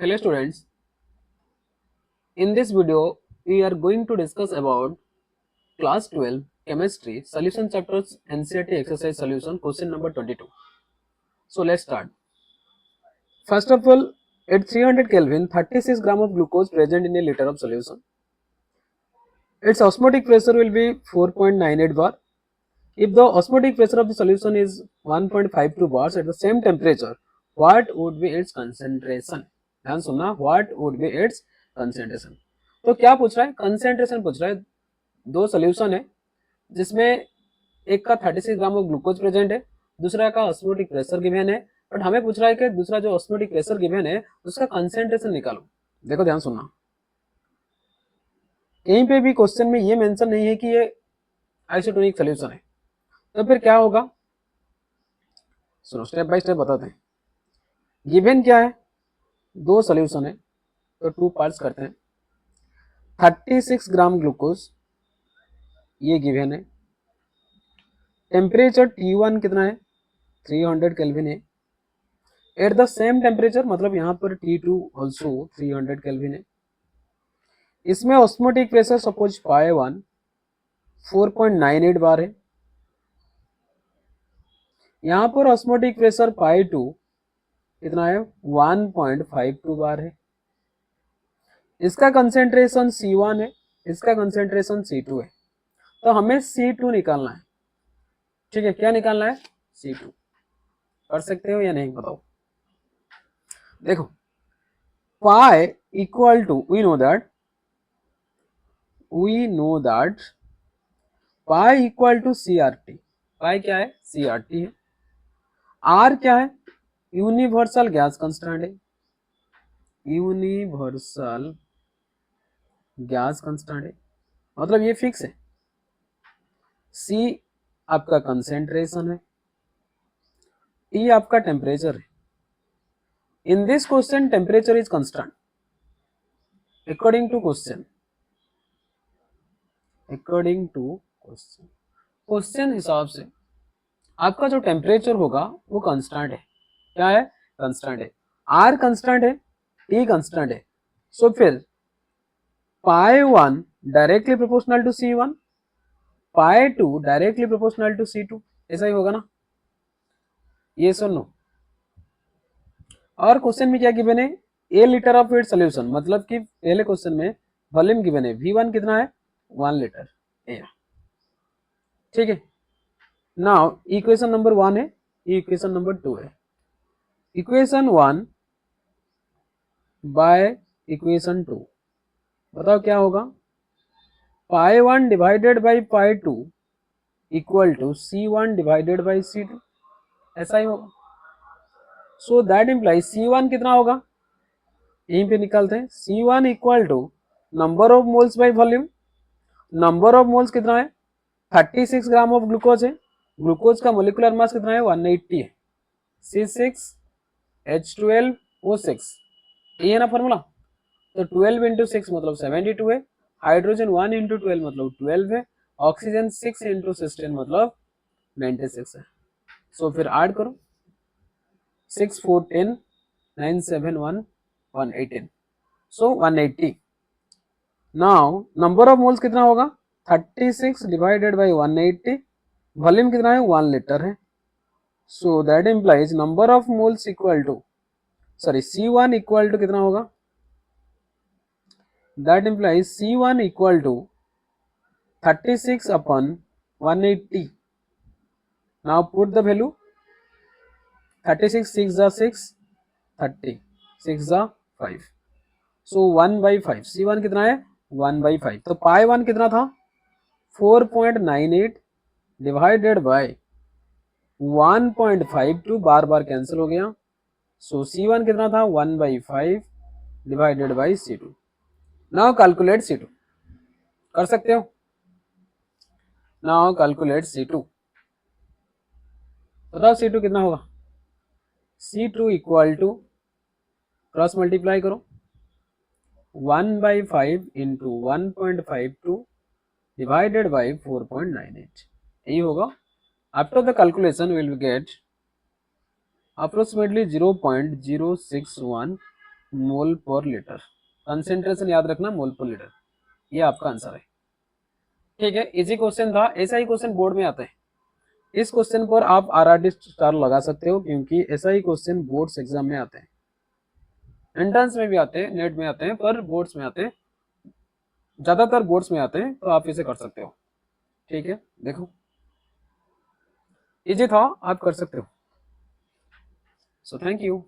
Hello students, in this video we are going to discuss about class 12 chemistry solution chapters NCERT exercise solution question number 22. So let's start. First of all, at 300 Kelvin 36 gram of glucose present in a liter of solution. Its osmotic pressure will be 4.98 bar. If the osmotic pressure of the solution is 1.52 bars at the same temperature, what would be its concentration? ध्यान सुनना, what would be its concentration? तो क्या पूछ रहा है? Concentration पूछ रहा है. दो सोल्यूशन है जिसमें एक का 36 ग्राम ऑफ ग्लूकोज प्रेजेंट है, दूसरा का ऑस्मोटिक प्रेशर गिवन है, बट हमें पूछ रहा है कि दूसरा जो ऑस्मोटिक प्रेशर गिवन है उसका कंसेंट्रेशन निकालो. देखो ध्यान सुनना, कहीं पे भी क्वेश्चन में ये मेंशन नहीं है कि ये आइसोटोनिक सोल्यूशन है. तो फिर क्या होगा, सुनो स्टेप बाय स्टेप बताते हैं. गिवन क्या है, दो सोल्यूशन है तो टू पार्ट्स करते हैं. 36 ग्राम ग्लूकोज ये गिवन है. टेम्परेचर T1 कितना है, 300 केल्विन है. एट द सेम टेम्परेचर मतलब यहाँ पर T2 ऑल्सो 300 केल्विन है. इसमें ऑस्मोटिक प्रेशर सपोज पाए 1 4.98 बार है. यहाँ पर ऑस्मोटिक प्रेशर पाए 2 कितना है, 1.52 बार है. इसका कंसेंट्रेशन C1 है, इसका कंसेंट्रेशन C2 है. तो हमें C2 निकालना है. ठीक है, क्या निकालना है, C2. कर सकते हो या नहीं बताओ. देखो pi equal to we know that pi equal to CRT. Pi क्या है, CRT है. R क्या है, यूनिवर्सल गैस कांस्टेंट है. यूनिवर्सल गैस कांस्टेंट है मतलब ये फिक्स है. C आपका कंसेंट्रेशन है, T आपका टेम्परेचर है. In this question temperature is constant according to question. Question हिसाब से आपका जो टेम्परेचर होगा वो कांस्टेंट है. क्या है, कांस्टेंट है. R कांस्टेंट है, T कांस्टेंट है. सो फिर pi 1 directly proportional to C1, pi 2 directly proportional to C2. ऐसा ही होगा ना, ये सुन लो. और क्वेश्चन में क्या गिवन है, ए लीटर ऑफ इट सोल्यूशन, मतलब कि पहले क्वेश्चन में वॉल्यूम गिवन है V1 कितना है, 1 लीटर एयर. ठीक है. नाउ इक्वेशन नंबर 1 है, इक्वेशन नंबर 2 है. इक्वेशन 1 बाय इक्वेशन 2 बताओ क्या होगा. Pi 1 divided by pi 2 equal to C1 divided by C2. ऐसा ही होगा. सो दैट इम्प्लाइज C1 कितना होगा, यहीं पे निकालते हैं. C1 equal to number of moles by volume. Number of moles कितना है, 36 ग्राम ऑफ ग्लूकोज है. ग्लूकोज का मोलिकुलर मास कितना है, 180 है. C6H12O6 ये है ना फॉर्मूला. तो 12 इंटू 6 मतलब 72 है. हाइड्रोजन 1 इंटू 12 मतलब 12 है. ऑक्सीजन 6 इंटू 16 मतलब 96 है. सो फिर ऐड करो, 6 4 10 9 7 1 118. सो 180. नाउ नंबर ऑफ मोल्स कितना होगा, 36 डिवाइडेड बाई 180. वॉल्यूम कितना है, 1 लीटर है. So that implies number of moles equal to C1 equal to कितना होगा, that implies C1 equal to 36 upon 180. Now put the value, 36 6 are 6 30 6 are 5. So 1 by 5. C1 कितना है, 1 by 5. तो पाई 1 कितना था, 4.98 divided by 1.52. Bar bar cancel हो गया. सो C1 कितना था, 1 by 5 divided by C2. Now calculate C2. कर सकते हो. Now calculate C2. बताओ C2 कितना होगा. C2 equal to cross multiply करो, 1 बाई 5 इंटू 1.52 डिवाइडेड बाई 4.98. यही होगा. After the calculation will get approximately 0.061 मोल पर लीटर, कंसेंट्रेशन याद रखना मोल पर लीटर, ये आपका आंसर है। ठीक है, इजी क्वेश्चन था, ऐसा ही क्वेश्चन बोर्ड में आता है। इस क्वेश्चन पर आप RRT स्टार लगा सकते हो क्योंकि ऐसा ही क्वेश्चन बोर्ड्स एग्जाम में आते हैं, एंट्रेंस में भी आते हैं, नेट में आते हैं, पर बोर्ड्स में आते हैं, ज्यादातर बोर्ड्स में आते हैं, तो आप इसे कर सकते हो। ठीक है, देखो इजी था, आप कर सकते हो। So thank you.